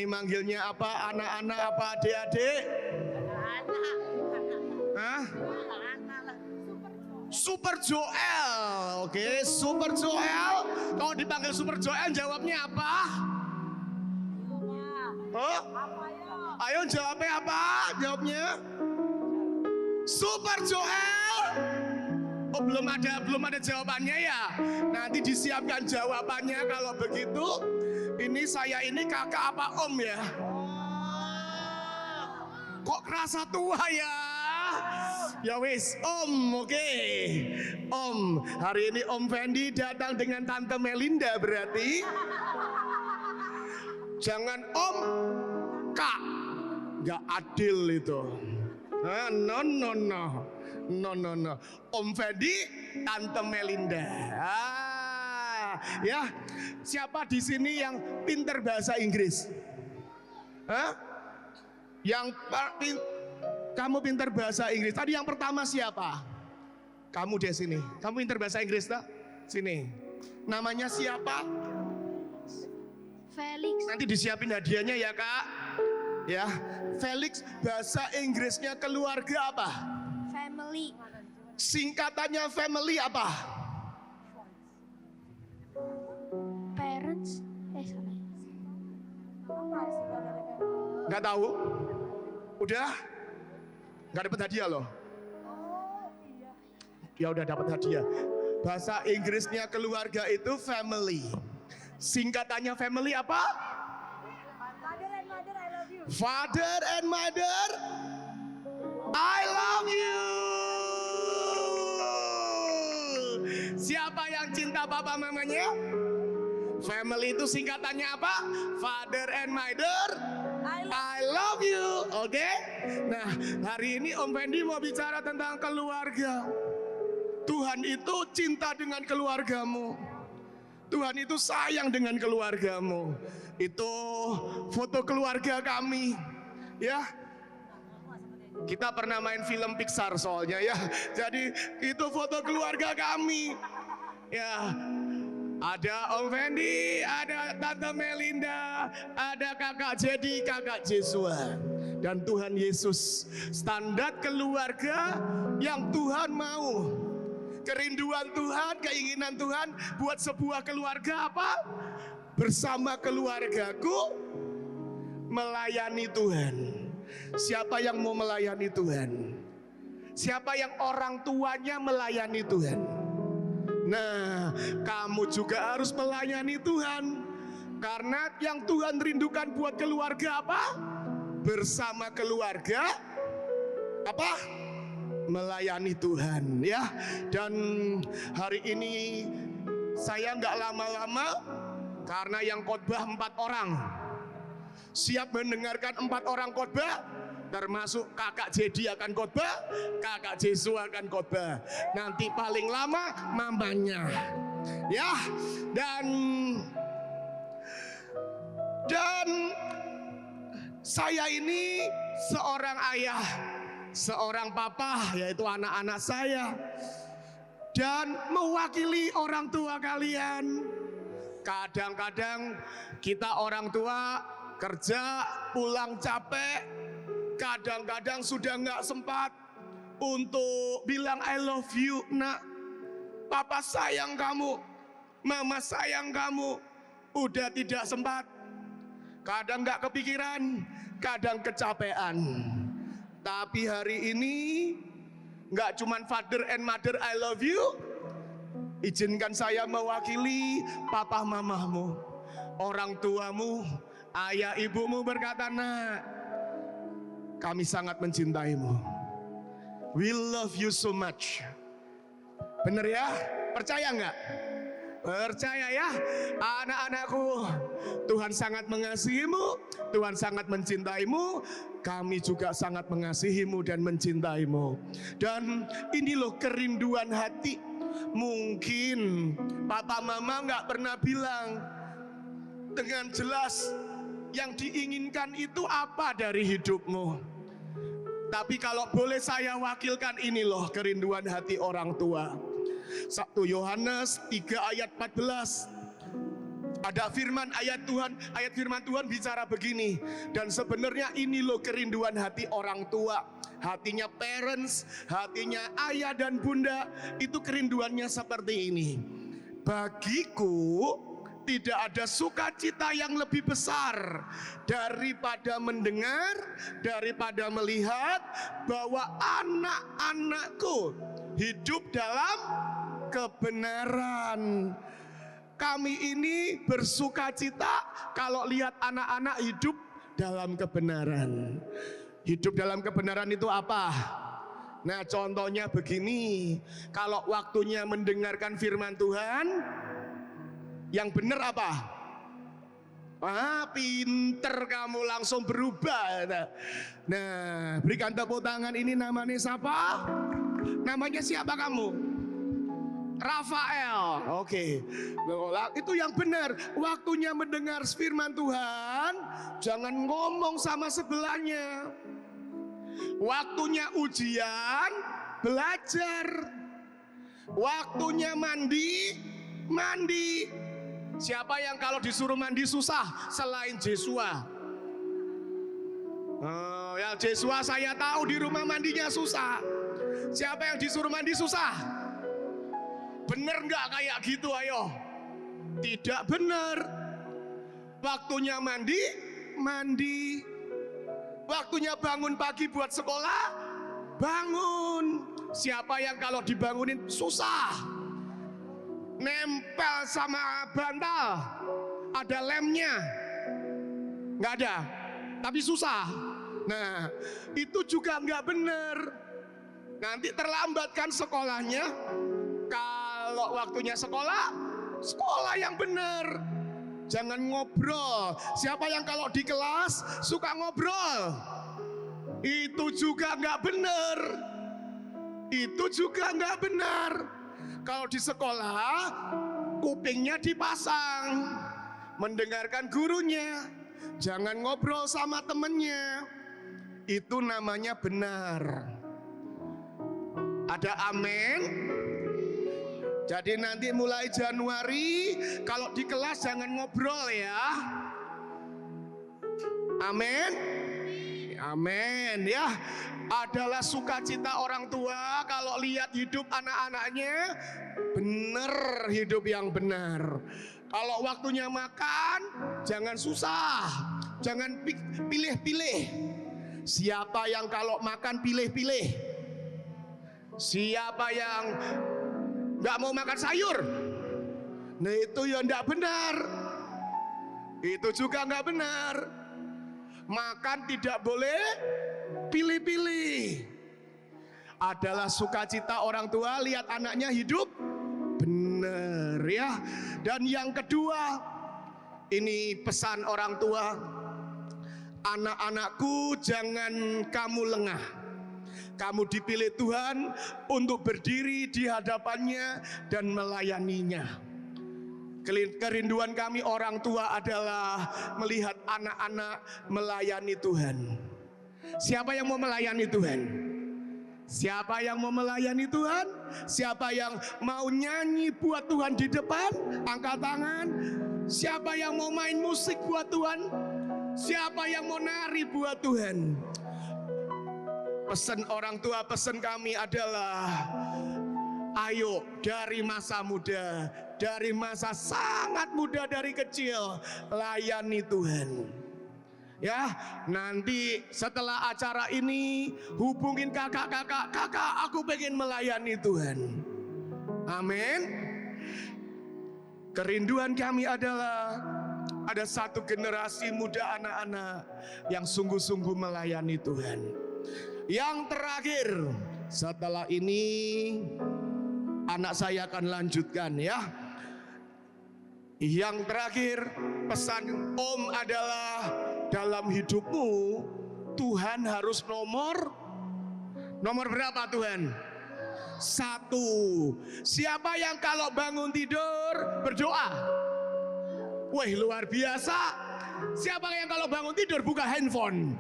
Ini manggilnya apa? Anak-anak apa adik-adik? Hah? Super Joel. Oke, Super Joel. Kalau dipanggil Super Joel jawabnya apa? Oh? Ayo jawabnya apa? Jawabnya Super Joel. Oh, belum ada jawabannya ya. Nanti disiapkan jawabannya. Kalau begitu, ini saya ini kakak apa om ya? Kok kerasa tua ya? Ya wis, Om, oke. Om, hari ini Om Fendi datang dengan Tante Melinda berarti. Jangan Om, Kak. Gak adil itu. No. Om Fendi, Tante Melinda. Ya. Siapa di sini yang pinter bahasa Inggris? Hah? Kamu pintar bahasa Inggris. Tadi yang pertama siapa? Kamu di sini. Kamu pintar bahasa Inggris tak? Sini. Namanya siapa? Felix. Nanti disiapin hadiahnya ya kak. Ya. Felix, bahasa Inggrisnya keluarga apa? Family. Singkatannya family apa? Parents. Salah. Nggak tahu? Udah? Nggak dapat hadiah loh. Ya udah dapat hadiah. Bahasa Inggrisnya keluarga itu family. Singkatannya family apa? Father and mother, I love you. Siapa yang cinta papa mamanya? Family itu singkatannya apa? Father and mother, I love you. Oke? Nah, hari ini Om Fendi mau bicara tentang keluarga. Tuhan itu cinta dengan keluargamu. Tuhan itu sayang dengan keluargamu. Itu foto keluarga kami. Ya. Kita pernah main film Pixar soalnya ya. Jadi itu foto keluarga kami. Ya. Ada Om Fendi, ada Tante Melinda, ada kakak Jedi, kakak Jesua, dan Tuhan Yesus. Standar keluarga yang Tuhan mau. Kerinduan Tuhan, keinginan Tuhan buat sebuah keluarga apa? Bersama keluargaku melayani Tuhan. Siapa yang mau melayani Tuhan? Siapa yang orang tuanya melayani Tuhan? Nah, kamu juga harus melayani Tuhan. Karena yang Tuhan rindukan buat keluarga apa? Bersama keluarga apa? Melayani Tuhan ya. Dan hari ini saya nggak lama-lama, karena yang khotbah 4 orang. Siap mendengarkan 4 orang khotbah? Termasuk kakak Jedi akan khotbah, kakak Jesu akan khotbah. Nanti paling lama mamanya. Ya, dan saya ini seorang ayah, seorang papa, yaitu anak-anak saya, dan mewakili orang tua kalian. Kadang-kadang kita orang tua kerja pulang capek, kadang-kadang sudah nggak sempat untuk bilang I love you nak. Papa sayang kamu, mama sayang kamu. Udah tidak sempat. Kadang nggak kepikiran, kadang kecapean. Tapi hari ini nggak cuman father and mother I love you. Izinkan saya mewakili papa mamamu, orang tuamu, ayah ibumu berkata, nak, kami sangat mencintaimu. We love you so much. Bener ya? Percaya nggak? Percaya ya, anak-anakku. Tuhan sangat mengasihimu, Tuhan sangat mencintaimu. Kami juga sangat mengasihimu dan mencintaimu. Dan ini loh kerinduan hati. Mungkin papa mama nggak pernah bilang dengan jelas yang diinginkan itu apa dari hidupmu. Tapi kalau boleh saya wakilkan, ini loh kerinduan hati orang tua. 1 Yohanes 3 ayat 14. Ada ayat firman Tuhan bicara begini. Dan sebenarnya ini loh kerinduan hati orang tua, hatinya parents, hatinya ayah dan bunda. Itu kerinduannya seperti ini. Bagiku tidak ada sukacita yang lebih besar daripada mendengar, daripada melihat bahwa anak-anakku hidup dalam kebenaran. Kami ini bersukacita kalau lihat anak-anak hidup dalam kebenaran. Hidup dalam kebenaran itu apa? Nah, contohnya begini. Kalau waktunya mendengarkan firman Tuhan, yang benar apa? Pinter kamu, langsung berubah. Nah, berikan tepuk tangan. Ini namanya siapa? Namanya siapa kamu? Rafael. Oke. Itu yang benar. Waktunya mendengar firman Tuhan, jangan ngomong sama sebelahnya. Waktunya ujian, belajar. Waktunya mandi. Siapa yang kalau disuruh mandi susah selain Jesua? Ya Jesua saya tahu di rumah mandinya susah. Siapa yang disuruh mandi susah? Bener nggak kayak gitu? Ayo. Tidak benar. Waktunya mandi. Waktunya bangun pagi buat sekolah, bangun. Siapa yang kalau dibangunin susah? Nempel sama bantal, ada lemnya? Nggak ada, tapi susah. Nah, itu juga nggak benar. Nanti terlambatkan sekolahnya. Kalau waktunya sekolah yang benar. Jangan ngobrol. Siapa yang kalau di kelas suka ngobrol? Itu juga nggak benar. Kalau di sekolah kupingnya dipasang, mendengarkan gurunya, jangan ngobrol sama temennya. Itu namanya benar. Ada amin? Jadi nanti mulai Januari kalau di kelas jangan ngobrol ya. Amin. Amin ya. Adalah sukacita orang tua kalau lihat hidup anak-anaknya benar, hidup yang benar. Kalau waktunya makan jangan susah, jangan pilih-pilih. Siapa yang kalau makan pilih-pilih? Siapa yang nggak mau makan sayur? Nah itu ya nggak benar. Itu juga nggak benar. Makan tidak boleh pilih-pilih. Adalah sukacita orang tua lihat anaknya hidup benar ya. Dan yang kedua, ini pesan orang tua. Anak-anakku jangan kamu lengah. Kamu dipilih Tuhan untuk berdiri di hadapannya dan melayaninya. Kerinduan kami orang tua adalah melihat anak-anak melayani Tuhan. Siapa yang mau melayani Tuhan? Siapa yang mau melayani Tuhan? Siapa yang mau nyanyi buat Tuhan di depan? Angkat tangan. Siapa yang mau main musik buat Tuhan? Siapa yang mau nari buat Tuhan? Pesan orang tua, pesan kami adalah ayo dari masa muda, dari masa sangat muda, dari kecil layani Tuhan. Ya, nanti setelah acara ini hubungin kakak, aku pengen melayani Tuhan. Amin. Kerinduan kami adalah ada satu generasi muda anak-anak yang sungguh-sungguh melayani Tuhan. Yang terakhir, setelah ini anak saya akan lanjutkan ya. Yang terakhir, pesan Om adalah dalam hidupmu Tuhan harus nomor berapa Tuhan? 1. Siapa yang kalau bangun tidur berdoa? Wih luar biasa. Siapa yang kalau bangun tidur buka handphone?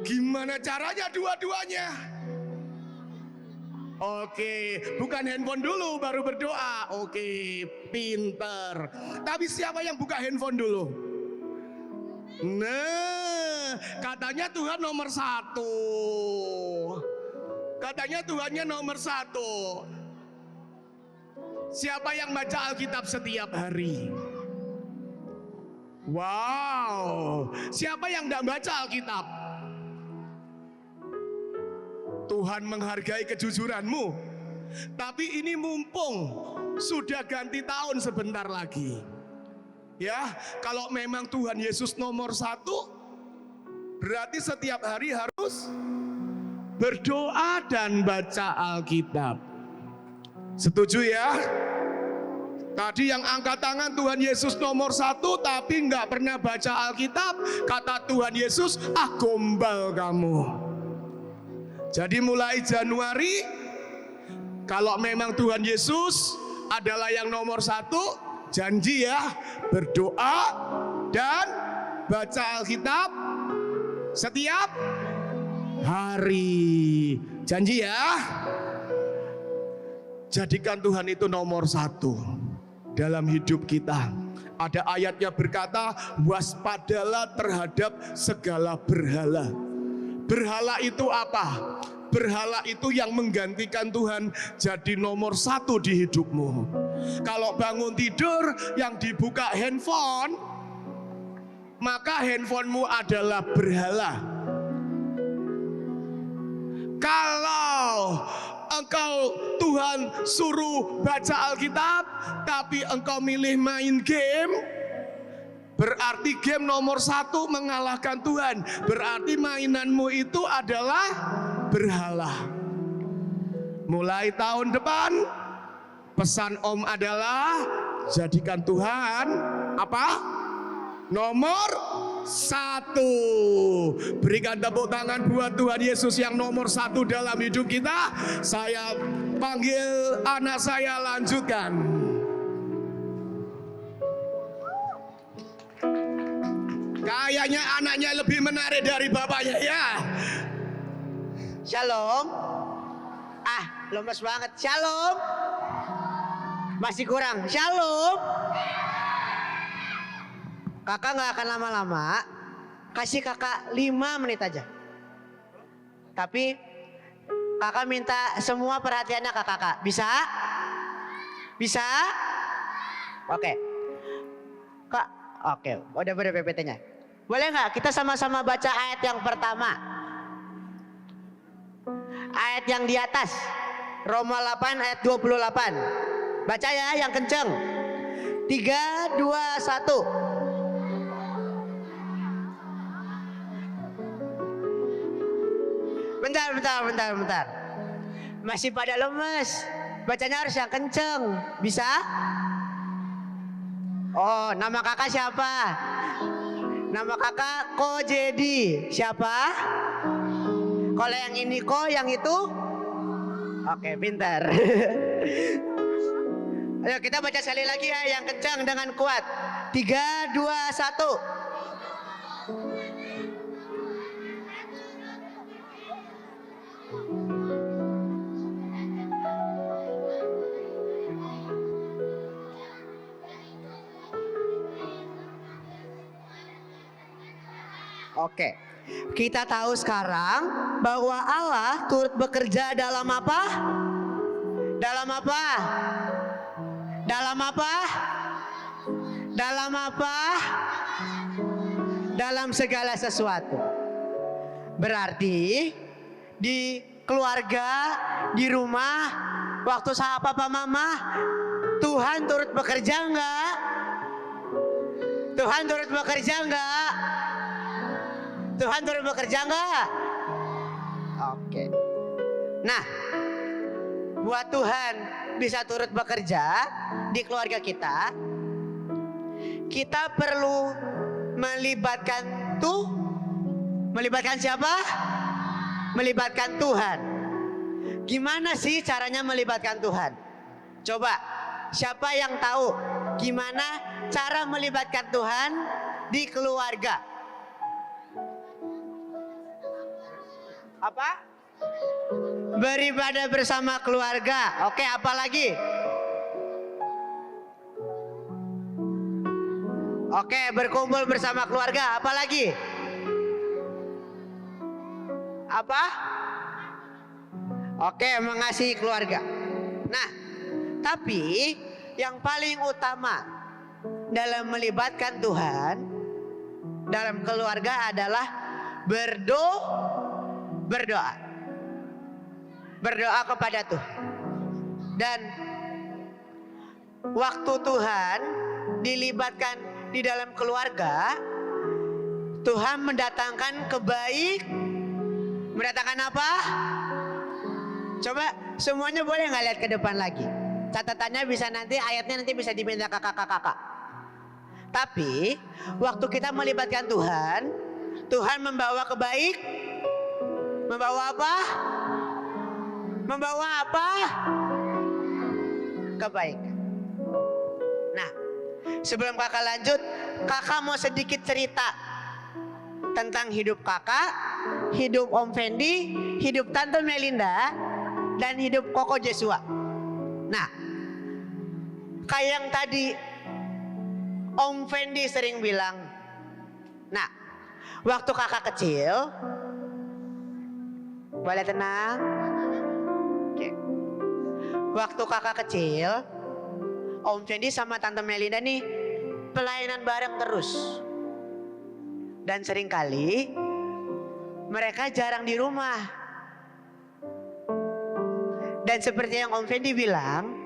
Gimana caranya dua-duanya? Oke, bukan handphone dulu baru berdoa. Oke, pinter. Tapi siapa yang buka handphone dulu? Nah, katanya Tuhan nomor satu. Katanya Tuhannya nomor satu. Siapa yang baca Alkitab setiap hari? Wow, siapa yang tidak baca Alkitab? Tuhan menghargai kejujuranmu. Tapi ini mumpung sudah ganti tahun sebentar lagi. Ya, kalau memang Tuhan Yesus nomor satu, berarti setiap hari harus berdoa dan baca Alkitab. Setuju ya? Tadi yang angkat tangan Tuhan Yesus nomor satu, tapi nggak pernah baca Alkitab. Kata Tuhan Yesus, ah gombal kamu. Jadi mulai Januari, kalau memang Tuhan Yesus adalah yang nomor satu, janji ya, berdoa dan baca Alkitab setiap hari. Janji ya. Jadikan Tuhan itu nomor satu dalam hidup kita. Ada ayatnya berkata, waspadalah terhadap segala berhala. Berhala itu apa? Berhala itu yang menggantikan Tuhan jadi nomor satu di hidupmu. Kalau bangun tidur yang dibuka handphone, maka handphonemu adalah berhala. Kalau engkau Tuhan suruh baca Alkitab, tapi engkau milih main game, berarti game nomor satu mengalahkan Tuhan. Berarti mainanmu itu adalah berhala. Mulai tahun depan, pesan Om adalah jadikan Tuhan apa? Nomor satu. Berikan tepuk tangan buat Tuhan Yesus yang nomor satu dalam hidup kita. Saya panggil anak saya, lanjutkan. Kayaknya anaknya lebih menarik dari bapaknya ya. Shalom. Lemes banget. Shalom. Masih kurang. Shalom. Kakak gak akan lama-lama. Kasih kakak 5 menit aja. Tapi kakak minta semua perhatiannya ke kakak. Bisa? Bisa? Oke. Kak, oke. Udah pada PPT-nya. Boleh gak kita sama-sama baca ayat yang pertama? Ayat yang di atas. Roma 8 ayat 28. Baca ya yang kenceng. 3, 2, 1. Bentar. Masih pada lemes. Bacanya harus yang kenceng. Bisa? Oh, nama kakak siapa? Nama kakak Ko Jadi. Siapa? Kalau yang ini Ko, yang itu? Oke, pintar. Ayo kita baca sekali lagi ya, yang kencang dengan kuat. 3, 2, 1. Oke, kita tahu sekarang bahwa Allah turut bekerja dalam apa? Dalam apa? Dalam apa? Dalam apa? Dalam segala sesuatu. Berarti di keluarga, di rumah, waktu sama papa mama, Tuhan turut bekerja enggak? Tuhan turut bekerja enggak? Tuhan turut bekerja enggak? Oke. Nah, buat Tuhan bisa turut bekerja di keluarga kita, kita perlu melibatkan siapa? Melibatkan Tuhan. Gimana sih caranya melibatkan Tuhan? Coba, siapa yang tahu gimana cara melibatkan Tuhan di keluarga? Apa? Beribadah bersama keluarga. Oke, apa lagi? Oke, berkumpul bersama keluarga. Apa lagi? Apa? Oke, mengasihi keluarga. Nah, tapi yang paling utama dalam melibatkan Tuhan dalam keluarga adalah berdoa. Berdoa kepada Tuhan. Dan waktu Tuhan dilibatkan di dalam keluarga, Tuhan mendatangkan mendatangkan apa? Coba semuanya boleh nggak lihat ke depan lagi? Catatannya bisa nanti, ayatnya nanti bisa diminta kakak-kakak. Tapi waktu kita melibatkan Tuhan, Tuhan membawa membawa apa? Membawa apa? Kebaikan. Nah, sebelum kakak lanjut, kakak mau sedikit cerita tentang hidup kakak, hidup Om Fendi, hidup Tante Melinda, dan hidup Koko Joshua. Nah, kayak yang tadi Om Fendi sering bilang, nah, waktu kakak kecil, boleh tenang? Oke. Waktu kakak kecil, Om Fendi sama Tante Melinda nih pelayanan bareng terus. Dan seringkali mereka jarang di rumah. Dan seperti yang Om Fendi bilang,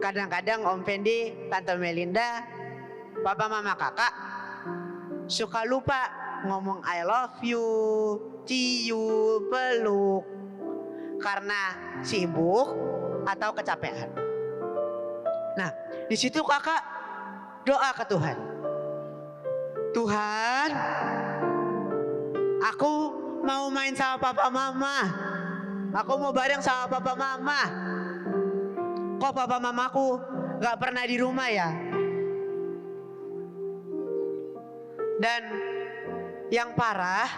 kadang-kadang Om Fendi, Tante Melinda, Papa Mama Kakak suka lupa ngomong I love you, cium, peluk, karena sibuk atau kecapean. Nah, di situ kakak doa ke Tuhan. Tuhan, aku mau main sama Papa Mama. Aku mau bareng sama Papa Mama. Kok Papa Mamaku gak pernah di rumah ya? Dan yang parah,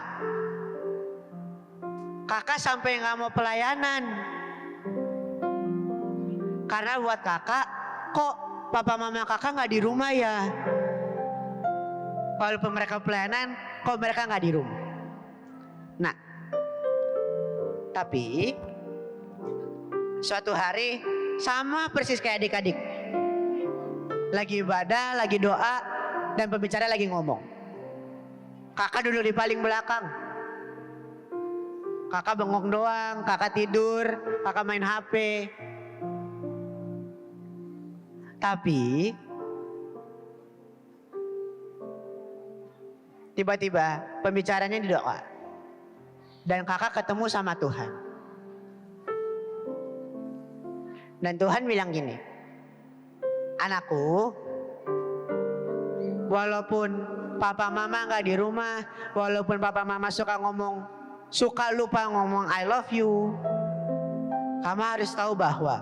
kakak sampai gak mau pelayanan. Karena buat kakak, kok Papa Mama kakak gak di rumah ya? Walaupun mereka pelayanan, kok mereka gak di rumah? Nah, tapi suatu hari sama persis kayak adik-adik, lagi ibadah, lagi doa, dan pembicara lagi ngomong. Kakak duduk di paling belakang. Kakak bengong doang, kakak tidur, kakak main HP. Tapi tiba-tiba pembicaranya di doa. Dan kakak ketemu sama Tuhan. Dan Tuhan bilang gini, anakku, walaupun Papa Mama gak di rumah, walaupun Papa Mama suka lupa ngomong I love you, kamu harus tahu bahwa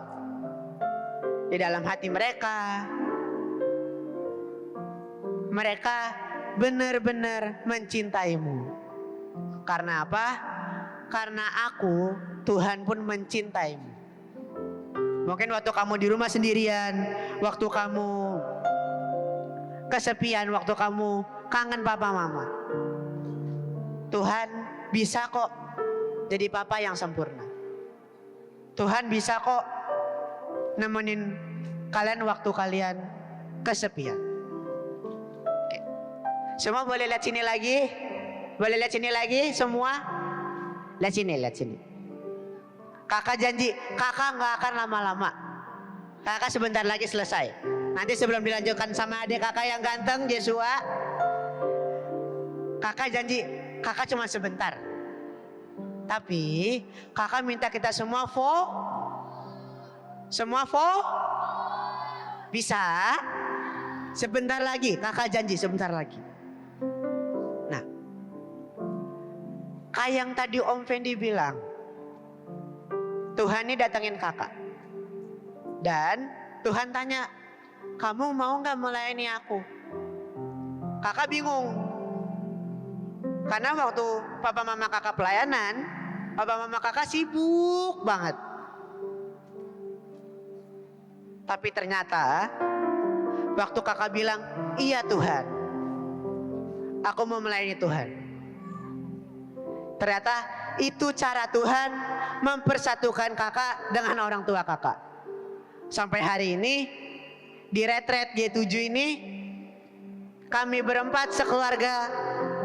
di dalam hati mereka benar-benar mencintaimu. Karena apa? Karena aku, Tuhan pun mencintaimu. Mungkin waktu kamu di rumah sendirian, waktu kamu kesepian, waktu kamu kangen Papa Mama, Tuhan bisa kok jadi Papa yang sempurna. Tuhan bisa kok nemenin kalian waktu kalian kesepian. Oke. Semua boleh lihat sini lagi? Boleh lihat sini lagi semua? Lihat sini. Kakak janji, kakak gak akan lama-lama. Kakak sebentar lagi selesai. Nanti sebelum dilanjutkan sama adik kakak yang ganteng, Joshua, kakak janji, kakak cuma sebentar. Tapi kakak minta kita semua bisa? Sebentar lagi, kakak janji sebentar lagi. Nah, kayak yang tadi Om Fendi bilang, Tuhan ini datangin kakak. Dan Tuhan tanya, kamu mau gak melayani aku? Kakak bingung. Karena waktu Papa Mama kakak pelayanan, Papa mama kakak sibuk banget. Tapi ternyata waktu kakak bilang, iya Tuhan, aku mau melayani Tuhan. Ternyata itu cara Tuhan mempersatukan kakak dengan orang tua kakak. Sampai hari ini di retret G7 ini kami berempat sekeluarga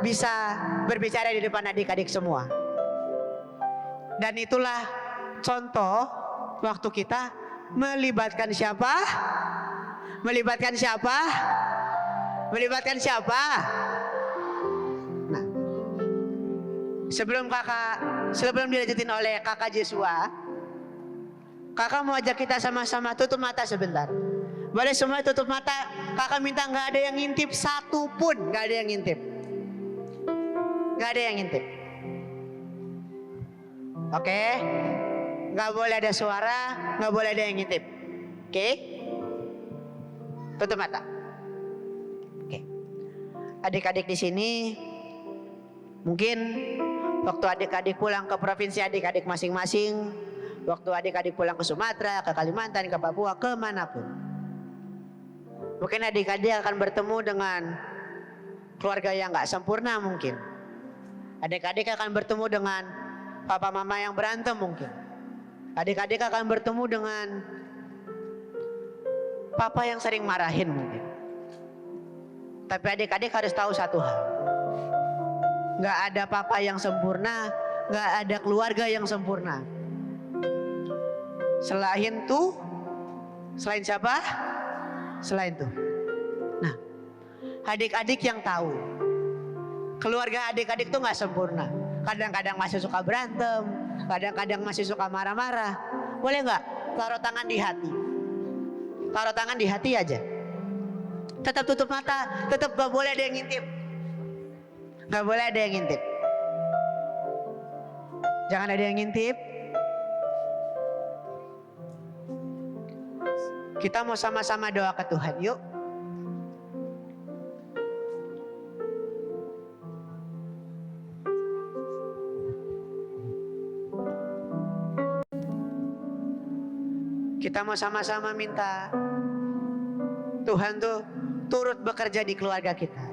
bisa berbicara di depan adik-adik semua. Dan itulah contoh waktu kita melibatkan siapa? Melibatkan siapa? Melibatkan siapa? Nah, sebelum dilanjutin oleh kakak Jesua, kakak mau ajak kita sama-sama tutup mata sebentar. Boleh semua tutup mata. Kakak minta nggak ada yang ngintip satu pun, nggak ada yang ngintip, nggak ada yang ngintip. Oke, nggak boleh ada suara, nggak boleh ada yang ngintip. Oke, tutup mata. Oke, adik-adik di sini mungkin waktu adik-adik pulang ke provinsi adik-adik masing-masing, waktu adik-adik pulang ke Sumatera, ke Kalimantan, ke Papua, kemanapun, mungkin adik-adik akan bertemu dengan keluarga yang nggak sempurna mungkin. Adik-adik akan bertemu dengan papa mama yang berantem mungkin. Adik-adik akan bertemu dengan papa yang sering marahin mungkin. Tapi adik-adik harus tahu satu hal. Nggak ada papa yang sempurna, nggak ada keluarga yang sempurna. Selain siapa? Selain tuh. Nah, adik-adik yang tahu keluarga adik-adik tuh nggak sempurna. Kadang-kadang masih suka berantem, kadang-kadang masih suka marah-marah. Boleh nggak taruh tangan di hati? Taruh tangan di hati aja. Tetap tutup mata, tetap gak boleh ada yang ngintip. Gak boleh ada yang ngintip. Jangan ada yang ngintip. Kita mau sama-sama doa ke Tuhan, yuk. Kita mau sama-sama minta Tuhan tuh turut bekerja di keluarga kita.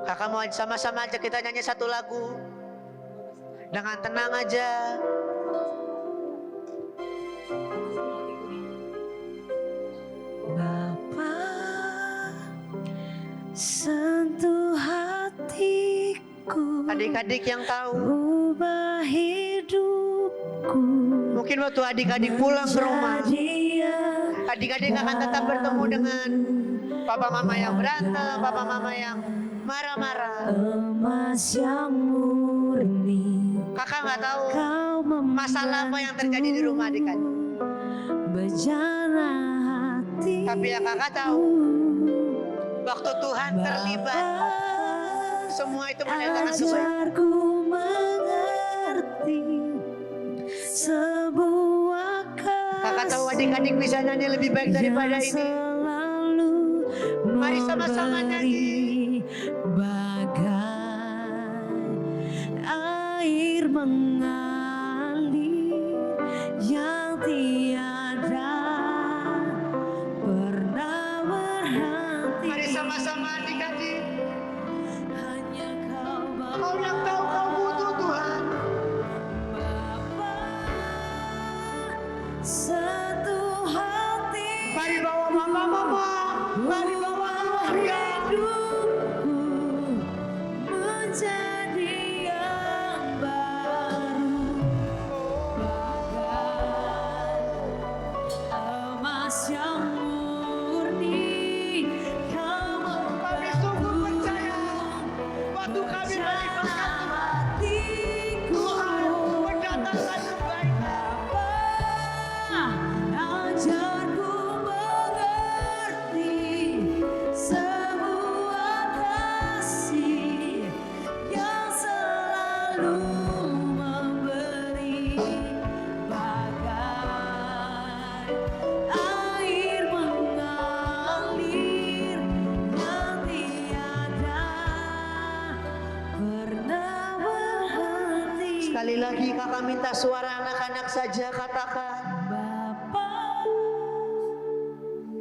Kakak mau sama-sama aja kita nyanyi satu lagu dengan tenang aja. Bapa, sentuh hatiku, Adik-adik yang tahu, ubah hidupku. mungkin waktu adik-adik pulang ke rumah, adik-adik akan tetap bertemu dengan papa mama yang berantem, papa mama yang marah-marah. Emas yang murni, Kakak nggak tahu kau masalah apa yang terjadi di rumah adik-adik. bejana hati. Tapi yang kakak tahu, waktu Tuhan terlibat, semua itu mendatangkan kebaikan. Ajarku mengerti sebuah Kakak tahu adik-adik bisa nyanyi lebih baik daripada ini. Mari sama-sama nyanyi. Bagai air mengalir yang tiada pernah berhenti. Mari sama-sama adik-adik. Hanya kau Kau yang tahu kau butuh Tuhan. Bapa, satu hati. Mari bawa mama-mama. Mari bawa keluarga. Hidupku menjadi yang baru, bagai emas yang murni. Kau Kami sungguh Sekali lagi kakak minta suara anak-anak saja katakan. Bapa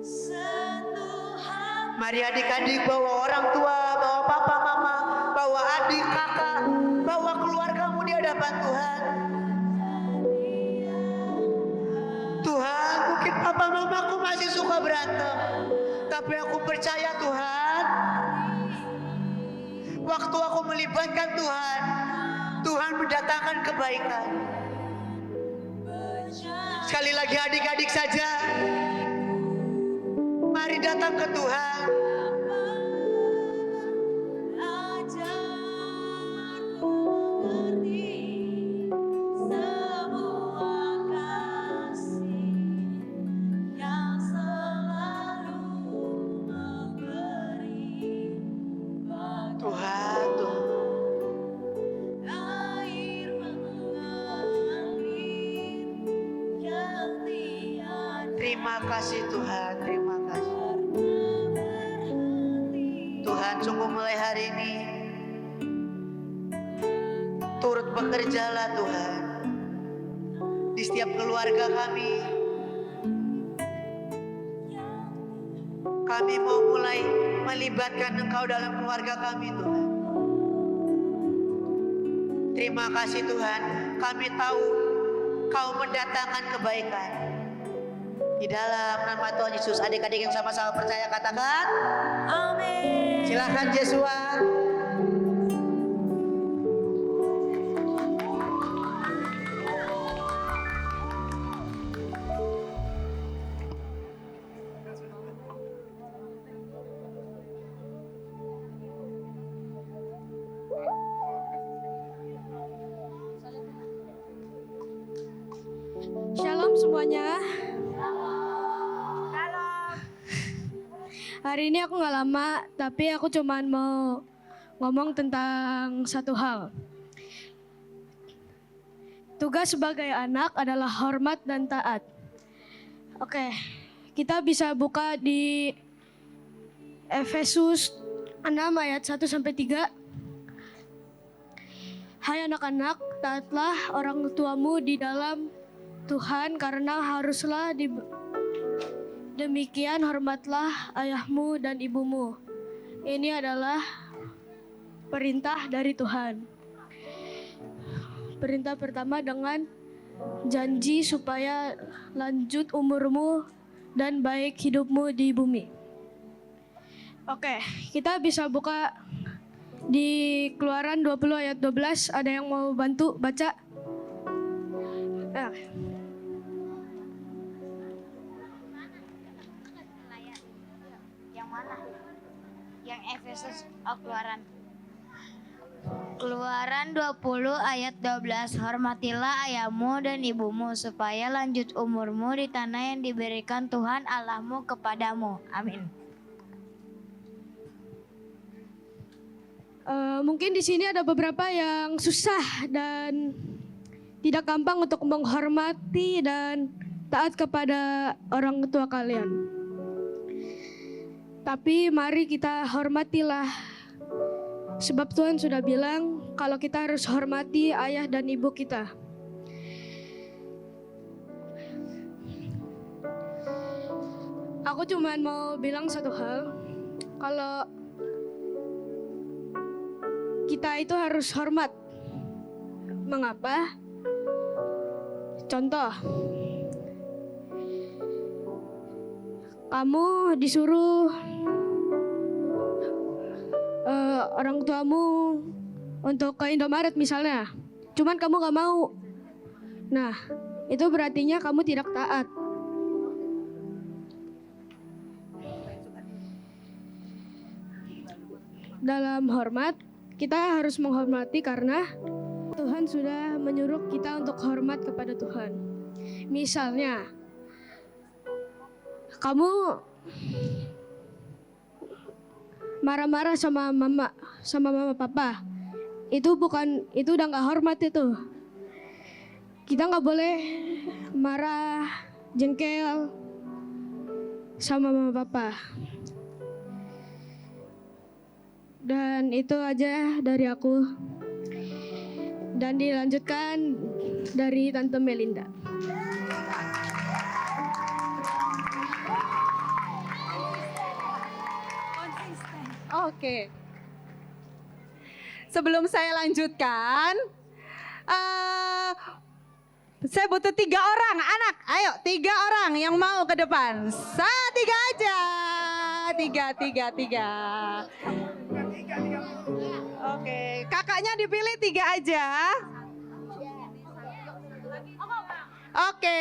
satu hati. Mari adik-adik bawa orang tua, bawa papa mama, bawa adik kakak, bawa keluargamu di hadapan Tuhan. Tuhan, mungkin papa mamaku masih suka berantem, tapi aku percaya Tuhan, waktu aku melibatkan Tuhan, Tuhan mendatangkan kebaikan. Sekali lagi adik-adik saja, mari datang ke Tuhan. Ajarku mengerti semua kasih yang selalu memberi Tuhan, Tuhan. air mengalir yang tiada Terima kasih Tuhan, terima kasih. Tuhan, sungguh mulai hari ini turut bekerjalah Tuhan di setiap keluarga kami. Kami mau mulai melibatkan Engkau dalam keluarga kami Tuhan. Terima kasih Tuhan, kami tahu Kau mendatangkan kebaikan. Di dalam nama Tuhan Yesus, adik-adik yang sama-sama percaya katakan. Amin. Silakan Yesua. Shalom semuanya. Hari ini aku nggak lama, tapi aku cuman mau ngomong tentang satu hal. Tugas sebagai anak adalah hormat dan taat. Oke, kita bisa buka di Efesus 6 ayat 1-3. Hai anak-anak, taatlah orang tuamu di dalam Tuhan, karena haruslah demikian hormatlah ayahmu dan ibumu. Ini adalah perintah dari Tuhan. Perintah pertama dengan janji supaya lanjut umurmu dan baik hidupmu di bumi. Oke, kita bisa buka di Keluaran 20 ayat 12. Ada yang mau bantu baca? Yang mana? Yang Efesus, Keluaran. Keluaran 20 ayat 12. Hormatilah ayahmu dan ibumu supaya lanjut umurmu di tanah yang diberikan Tuhan Allahmu kepadamu. Amin. Mungkin di sini ada beberapa yang susah dan tidak gampang untuk menghormati dan taat kepada orang tua kalian. Tapi mari kita hormatilah. Sebab Tuhan sudah bilang kalau kita harus hormati ayah dan ibu kita. Aku cuma mau bilang satu hal. Kalau kita itu harus hormat. Mengapa? Contoh, kamu disuruh orang tuamu untuk ke Indomaret misalnya, cuman kamu gak mau. Nah, itu berartinya kamu tidak taat. Dalam hormat, kita harus menghormati karena Tuhan sudah menyuruh kita untuk hormat kepada Tuhan. Misalnya, kamu marah-marah sama mama papa, itu udah nggak hormat itu. Kita nggak boleh marah, jengkel sama mama papa. Dan itu aja dari aku. dan dilanjutkan dari Tante Melinda. Oke. Sebelum saya lanjutkan, saya butuh 3 orang anak. Ayo, 3 orang yang mau ke depan. 3 aja. 3. Oke, kakaknya dipilih 3 aja. Oke,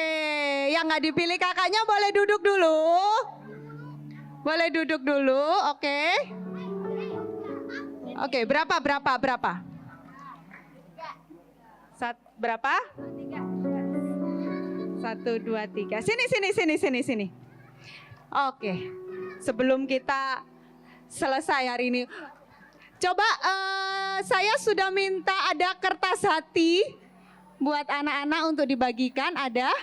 yang nggak dipilih kakaknya boleh duduk dulu. Boleh duduk dulu, oke. Oke, berapa? Berapa? 1, 2, 3. Sini. Oke, sebelum kita selesai hari ini, coba saya sudah minta ada kertas hati buat anak-anak untuk dibagikan. Ada?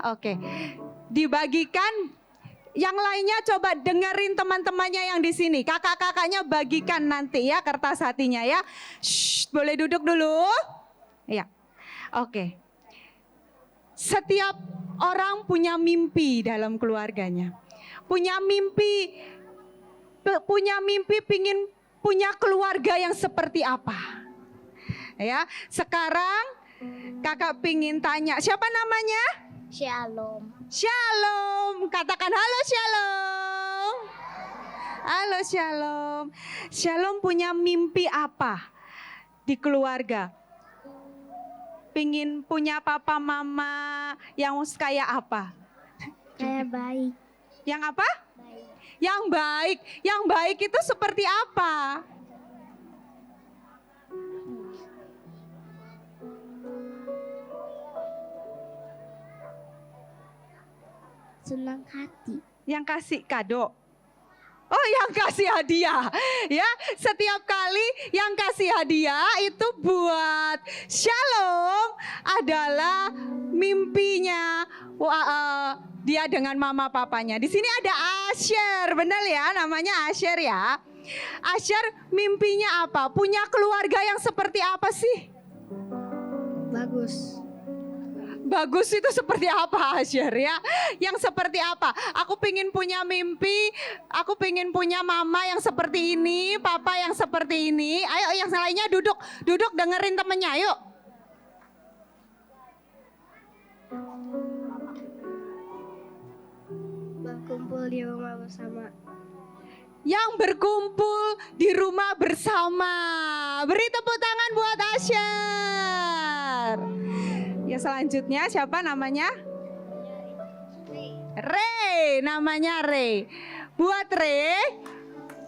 Oke. Dibagikan. Yang lainnya coba dengerin teman-temannya yang di sini. Kakak-kakaknya bagikan nanti ya kertas hatinya ya. Shh, boleh duduk dulu? Ya. Oke. Setiap orang punya mimpi dalam keluarganya. Punya mimpi pingin punya keluarga yang seperti apa. Ya, sekarang kakak pingin tanya, siapa namanya? Shalom. Shalom, katakan halo Shalom. Halo Shalom. Shalom punya mimpi apa di keluarga? Pingin punya papa mama yang kayak apa? Kayak baik. Yang apa? Baik. Yang baik. Yang baik itu seperti apa? Senang hati. Yang kasih kado. Oh, yang kasih hadiah. Ya, setiap kali yang kasih hadiah itu buat Shalom adalah mimpinya dia dengan mama papanya. Di sini ada Asher, benar ya? Namanya Asher ya. Asher mimpinya apa? Punya keluarga yang seperti apa sih? Bagus. Bagus itu seperti apa Asher ya? Yang seperti apa? Aku pengen punya mimpi, aku pengen punya mama yang seperti ini, papa yang seperti ini. Ayo yang lainnya duduk dengerin temennya, yuk. Berkumpul di rumah bersama. Yang berkumpul di rumah bersama. Beri tepuk tangan buat Asher. Ya selanjutnya siapa namanya? Ray, namanya Ray. Buat Ray,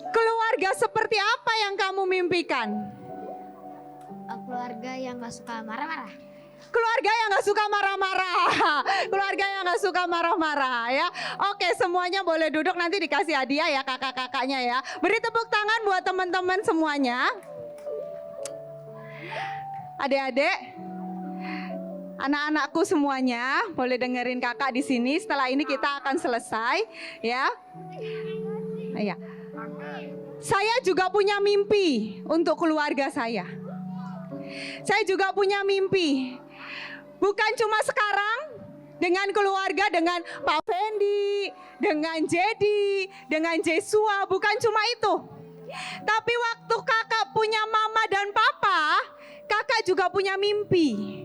keluarga seperti apa yang kamu mimpikan? Keluarga yang gak suka marah-marah. Keluarga yang gak suka marah-marah. Keluarga yang gak suka marah-marah ya. Oke, semuanya boleh duduk, nanti dikasih hadiah ya kakak-kakaknya ya. Beri tepuk tangan buat teman-teman semuanya. Adik-adik, anak-anakku semuanya, boleh dengerin kakak di sini. Setelah ini kita akan selesai, ya. Iya. Saya juga punya mimpi untuk keluarga saya. Saya juga punya mimpi. Bukan cuma sekarang dengan keluarga, dengan Pak Fendi, dengan Jedi, dengan Jesua, bukan cuma itu. Tapi waktu kakak punya mama dan papa, kakak juga punya mimpi.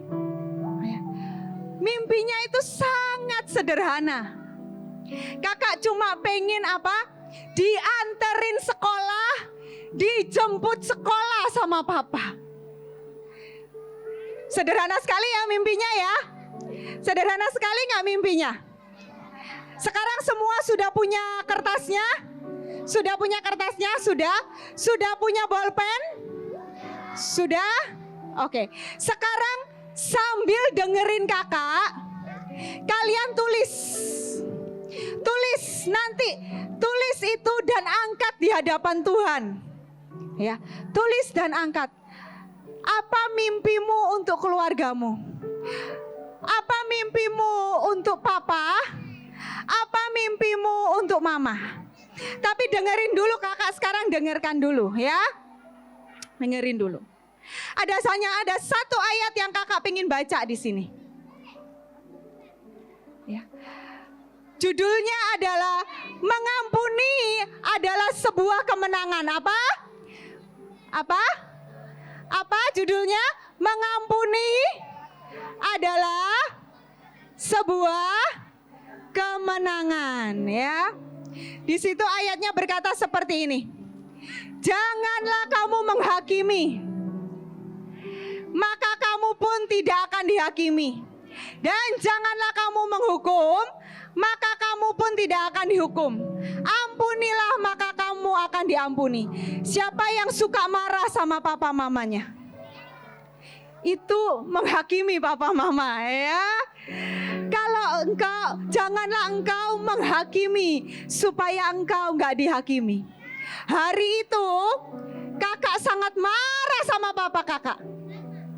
Mimpinya itu sangat sederhana. Kakak cuma pengen apa? Dianterin sekolah, dijemput sekolah sama papa. Sederhana sekali ya mimpinya ya. Sederhana sekali nggak mimpinya? Sekarang semua sudah punya kertasnya? Sudah punya kertasnya? Sudah punya bolpen? Sudah? Oke. Sekarang sambil dengerin kakak, kalian tulis nanti, tulis itu dan angkat di hadapan Tuhan. Ya, tulis dan angkat. Apa mimpimu untuk keluargamu? Apa mimpimu untuk papa? Apa mimpimu untuk mama? Tapi dengerin dulu kakak, sekarang dengarkan dulu ya. Dengerin dulu. Ada satu ayat yang kakak pengen baca di sini. Ya. Judulnya adalah mengampuni adalah sebuah kemenangan. Apa? Apa judulnya? Mengampuni adalah sebuah kemenangan, ya. Di situ ayatnya berkata seperti ini. Janganlah kamu menghakimi, maka kamu pun tidak akan dihakimi. Dan janganlah kamu menghukum, maka kamu pun tidak akan dihukum. Ampunilah, maka kamu akan diampuni. Siapa yang suka marah sama papa mamanya? Itu menghakimi papa mama, ya. Kalau janganlah engkau menghakimi supaya engkau nggak dihakimi. Hari itu kakak sangat marah sama papa kakak,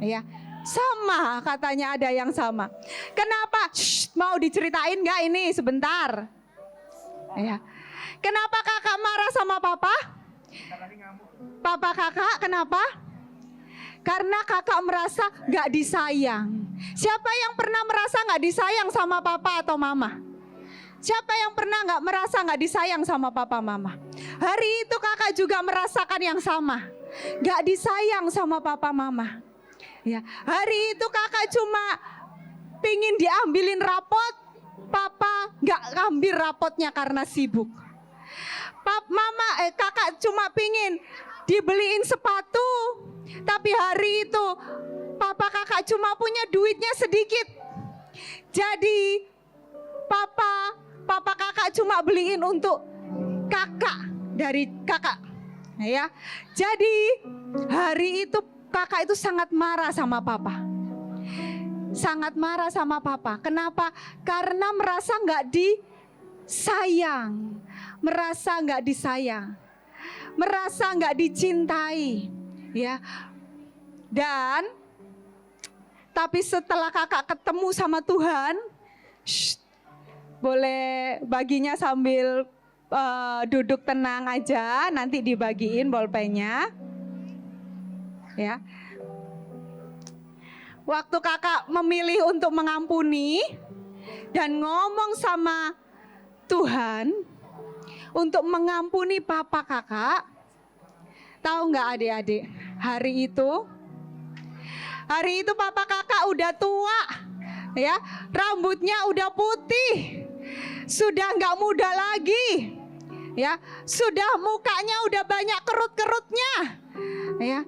ya. Sama, katanya ada yang sama. Kenapa? Mau diceritain nggak ini sebentar? Ya. Kenapa kakak marah sama papa? Papa kakak kenapa? Karena kakak merasa nggak disayang. Siapa yang pernah merasa nggak disayang sama papa atau mama? Siapa yang pernah nggak merasa nggak disayang sama papa mama? Hari itu kakak juga merasakan yang sama, nggak disayang sama papa mama. Ya, hari itu kakak cuma pingin diambilin rapot, papa nggak ambil rapotnya karena sibuk. Kakak cuma pingin dibeliin sepatu, tapi hari itu papa kakak cuma punya duitnya sedikit. Jadi papa kakak cuma beliin untuk kakak dari kakak, ya. Jadi hari itu kakak itu sangat marah sama papa. Sangat marah sama papa. Kenapa? Karena merasa nggak disayang. Merasa nggak disayang. Merasa nggak dicintai. Ya. Dan tapi setelah kakak ketemu sama Tuhan, boleh baginya sambil duduk tenang aja, nanti dibagiin bolpennya. Ya. Waktu kakak memilih untuk mengampuni dan ngomong sama Tuhan untuk mengampuni papa kakak, tahu nggak adik-adik? Hari itu papa kakak udah tua, ya, rambutnya udah putih, sudah nggak muda lagi, ya, sudah mukanya udah banyak kerut-kerutnya, ya.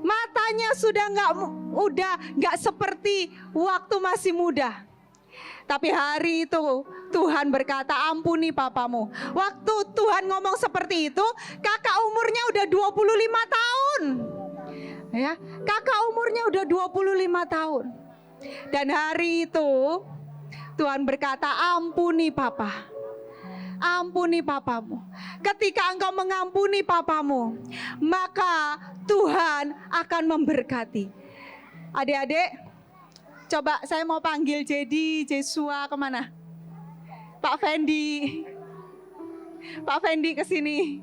Matanya sudah nggak seperti waktu masih muda. Tapi hari itu Tuhan berkata, ampuni papamu. Waktu Tuhan ngomong seperti itu, kakak umurnya udah 25 tahun. Ya, kakak umurnya udah 25 tahun. Dan hari itu Tuhan berkata, ampuni papa. Ampuni papamu. Ketika engkau mengampuni papamu, maka Tuhan akan memberkati. Adik-adik, coba saya mau panggil Jadi, Jesua kemana? Pak Fendi. Pak Fendi ke sini.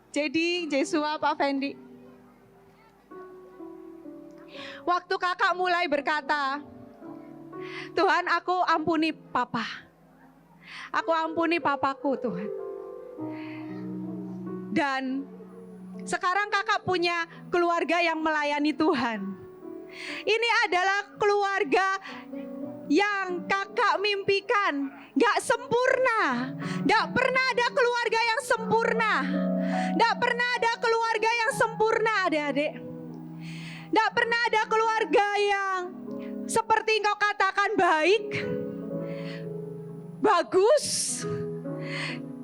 Jadi, Jesua, Pak Fendi. Waktu kakak mulai berkata, Tuhan, aku ampuni papa. Aku ampuni papaku, Tuhan. Dan sekarang kakak punya keluarga yang melayani Tuhan. Ini adalah keluarga yang kakak mimpikan. Gak sempurna. Gak pernah ada keluarga yang sempurna. Gak pernah ada keluarga yang sempurna, adik-adik. Gak pernah ada keluarga yang seperti engkau katakan baik, bagus,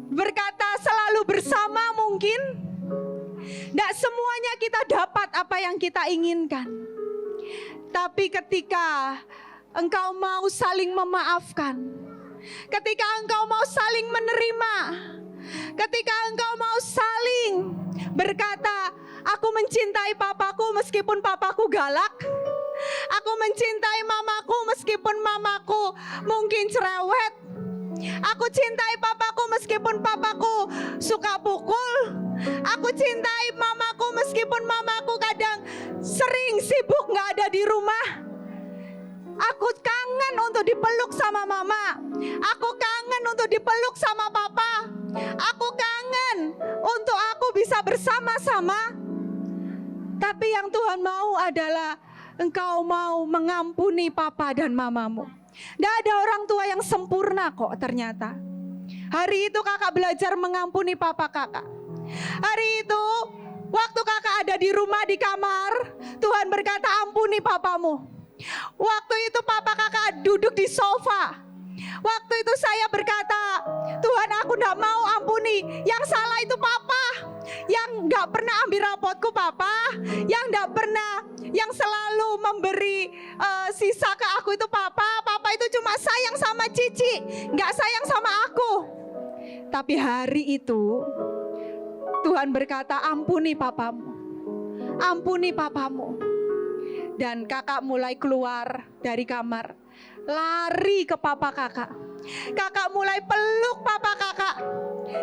berkata selalu bersama mungkin. Tidak semuanya kita dapat apa yang kita inginkan. Tapi ketika engkau mau saling memaafkan, ketika engkau mau saling menerima, ketika engkau mau saling berkata, aku mencintai papaku meskipun papaku galak, aku mencintai mamaku meskipun mamaku mungkin cerewet, Aku cintai papaku meskipun papaku suka pukul. Aku cintai mamaku meskipun mamaku kadang sering sibuk gak ada di rumah. Aku kangen untuk dipeluk sama mama. Aku kangen untuk dipeluk sama papa. Aku kangen untuk aku bisa bersama-sama. Tapi yang Tuhan mau adalah engkau mau mengampuni papa dan mamamu. Tidak ada orang tua yang sempurna kok ternyata. Hari itu kakak belajar mengampuni papa kakak. Hari itu waktu kakak ada di rumah di kamar, Tuhan berkata ampuni papamu. Waktu itu papa kakak duduk di sofa. Waktu itu saya berkata, Tuhan aku tidak mau ampuni. Yang salah itu papa. Yang gak pernah ambil rapotku papa. Yang gak pernah, yang selalu memberi sisa ke aku itu papa. Papa itu cuma sayang sama Cici, gak sayang sama aku. Tapi hari itu Tuhan berkata ampuni papamu. Ampuni papamu. Dan kakak mulai keluar dari kamar, lari ke papa kakak. Kakak mulai peluk papa kakak.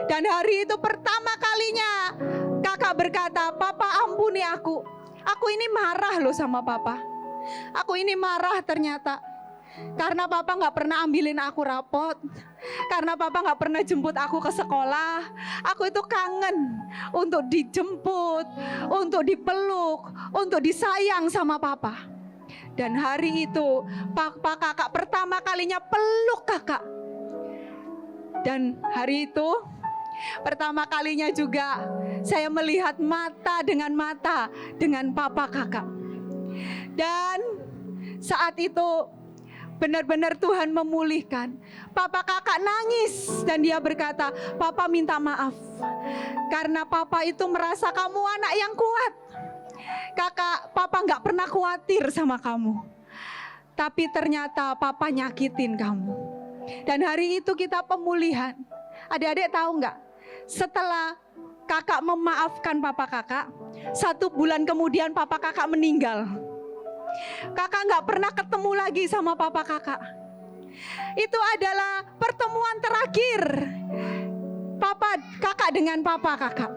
Dan hari itu pertama kalinya kakak berkata, papa ampuni aku. Aku ini marah loh sama papa. Aku ini marah ternyata. Karena papa gak pernah ambilin aku rapot. Karena papa gak pernah jemput aku ke sekolah. Aku itu kangen untuk dijemput, untuk dipeluk, untuk disayang sama papa. Dan hari itu papa kakak pertama kalinya peluk kakak. Dan hari itu pertama kalinya juga saya melihat mata dengan papa kakak. Dan saat itu benar-benar Tuhan memulihkan. Papa kakak nangis dan dia berkata, papa minta maaf. Karena papa itu merasa kamu anak yang kuat. Papa gak pernah khawatir sama kamu. Tapi ternyata papa nyakitin kamu. Dan hari itu kita pemulihan. Adik-adik tahu gak? Setelah kakak memaafkan papa kakak, 1 bulan kemudian papa kakak meninggal. Kakak gak pernah ketemu lagi sama papa kakak. Itu adalah pertemuan terakhir papa kakak dengan papa kakak.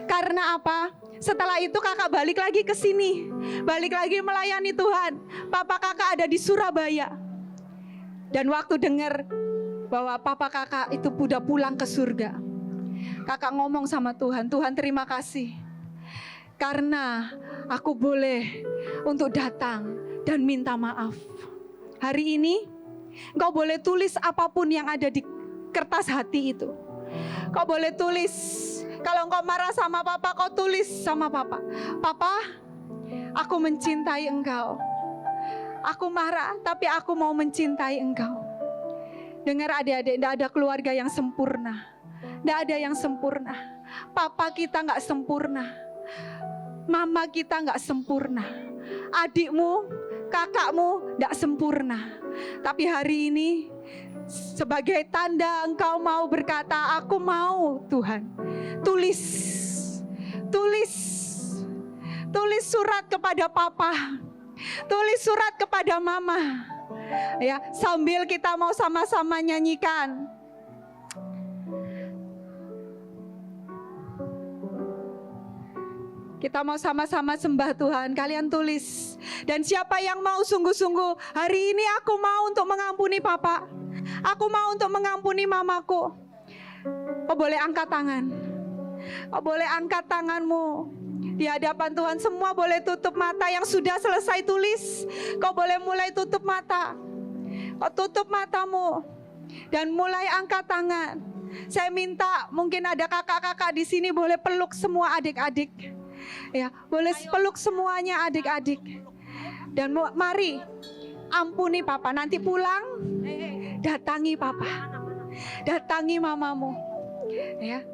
Karena apa? Setelah itu kakak balik lagi ke sini, balik lagi melayani Tuhan. Papa kakak ada di Surabaya. Dan waktu dengar bahwa papa kakak itu udah pulang ke surga, kakak ngomong sama Tuhan, Tuhan terima kasih. Karena aku boleh untuk datang dan minta maaf. Hari ini engkau boleh tulis apapun yang ada di kertas hati itu. Kau boleh tulis. Kalau engkau marah sama papa, kau tulis sama papa. Papa, aku mencintai engkau. Aku marah, tapi aku mau mencintai engkau. Dengar adik-adik, tidak ada keluarga yang sempurna. Tidak ada yang sempurna. Papa kita gak sempurna. Mama kita gak sempurna. Adikmu, kakakmu gak sempurna. Tapi hari ini sebagai tanda engkau mau berkata, aku mau Tuhan. Tulis surat kepada papa. Tulis surat kepada mama. Ya, sambil kita mau sama-sama nyanyikan. Kita mau sama-sama sembah Tuhan. Kalian tulis. Dan siapa yang mau sungguh-sungguh, hari ini aku mau untuk mengampuni papa. Aku mau untuk mengampuni mamaku. Kau boleh angkat tangan. Kau boleh angkat tanganmu. Di hadapan Tuhan semua boleh tutup mata. Yang sudah selesai tulis, kau boleh mulai tutup mata. Kau tutup matamu. Dan mulai angkat tangan. Saya minta mungkin ada kakak-kakak di sini boleh peluk semua adik-adik. Ya, boleh peluk semuanya adik-adik. Dan mari ampuni papa. Nanti pulang datangi papa. Datangi mamamu. Ya.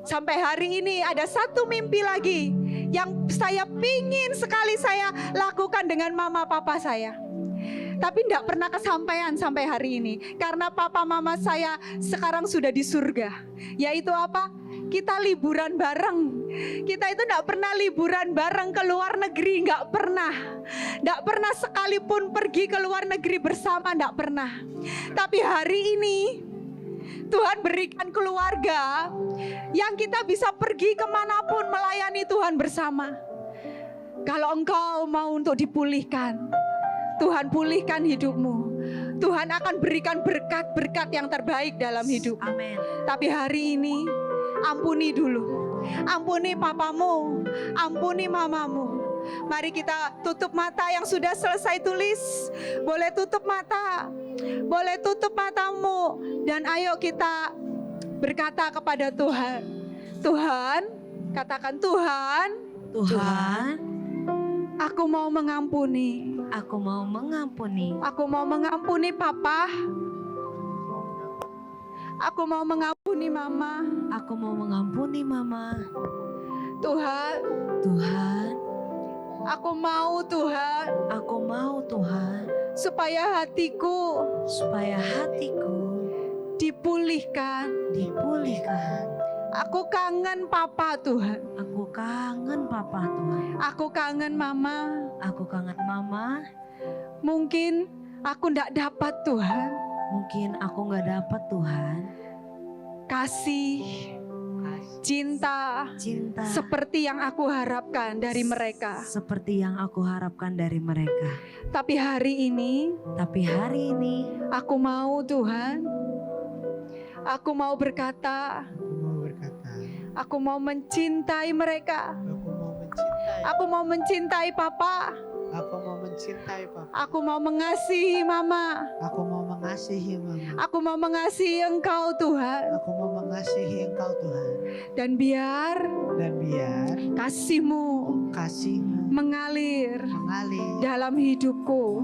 Sampai hari ini ada 1 mimpi lagi yang saya pingin sekali saya lakukan dengan mama papa saya. Tapi tidak pernah kesampaian sampai hari ini. Karena papa mama saya sekarang sudah di surga. Yaitu apa? Kita liburan bareng. Kita itu tidak pernah liburan bareng ke luar negeri. Tidak pernah. Tidak pernah sekalipun pergi ke luar negeri bersama. Tidak pernah. Tapi hari ini Tuhan berikan keluarga yang kita bisa pergi kemanapun melayani Tuhan bersama. Kalau engkau mau untuk dipulihkan, Tuhan pulihkan hidupmu. Tuhan akan berikan berkat-berkat yang terbaik dalam hidup. Amin. Tapi hari ini ampuni dulu. Ampuni papamu, ampuni mamamu. Mari kita tutup mata yang sudah selesai tulis. Boleh tutup mata. Boleh tutup matamu. Dan ayo kita berkata kepada Tuhan. Tuhan, katakan Tuhan. Tuhan, Aku mau mengampuni. aku mau mengampuni. Aku mau mengampuni papa. Aku mau mengampuni mama. Aku mau mengampuni Mama. Tuhan, Tuhan, aku mau Tuhan. aku mau Tuhan, Supaya hatiku supaya hatiku dipulihkan. dipulihkan. Aku kangen papa Tuhan. Aku kangen Papa Tuhan. Aku kangen mama. Aku kangen Mama. Mungkin aku ndak dapat Tuhan. Mungkin aku nggak dapat Tuhan. Kasih, cinta, Cinta seperti yang aku harapkan dari mereka. seperti yang aku harapkan dari mereka. Tapi hari ini Tapi hari ini aku mau Tuhan. Aku mau berkata, aku mau mencintai mereka. Aku mau mencintai papa. Aku mau mencintai papa. Aku mau mengasihi mama. Aku mau mengasihi mama. Aku mau mengasihi engkau Tuhan. Aku mau mengasihi engkau Tuhan. Dan biar Dan biar kasih-Mu kasih-Mu mengalir mengalir dalam hidupku.